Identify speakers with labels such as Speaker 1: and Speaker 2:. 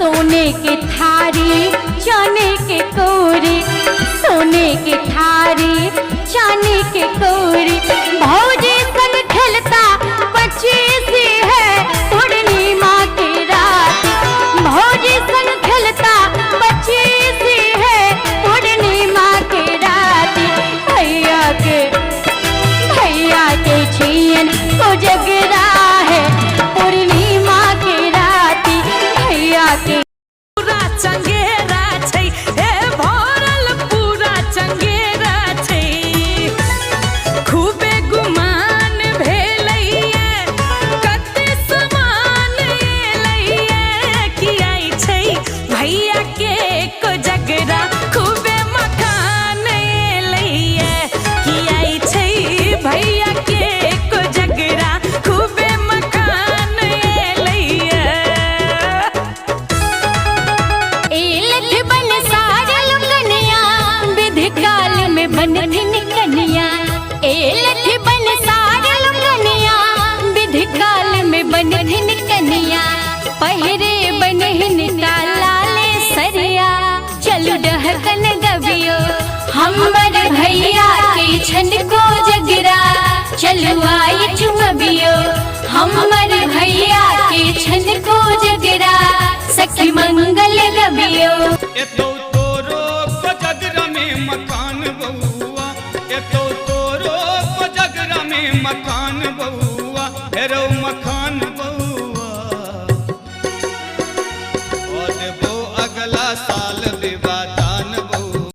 Speaker 1: सोने के थारी चांदी के कोरी, सोने के थारी चांदी के कोरी। भौजी संग खेलता बच्ची सी है पूर्णिमा की रात, भौजी संग खेलता बच्ची सी है पूर्णिमा की रात। भैया के छियन को जगरा है पूर्णिमा की रात। भैया के
Speaker 2: पूरा चंगेरा छै, हे भरल पूरा चंगेरा छै। खूबे गुमान भेलैये, कते समान एलैये। की आई छै भैया के कोजगरा, खूबे मखान एलैये। की आई छै भैया के कोजगरा, खूबे मखान एलैये।
Speaker 1: काल में बनथिन कन्या, एलथ बन सारल कन्या, विधि काल में बनथिन कन्या। पहिरे बनहिन काला ले सरिया, चलु डहकन गबियो हमर भैया के छन को जगरा। चलु आई चुमबियो हमर भैया के छन को जगरा, सखी मंगल गबियो।
Speaker 3: मकान बउआ ये तो तोरो कोजगरा में मकान बउआ, हेरो मकान बउआ।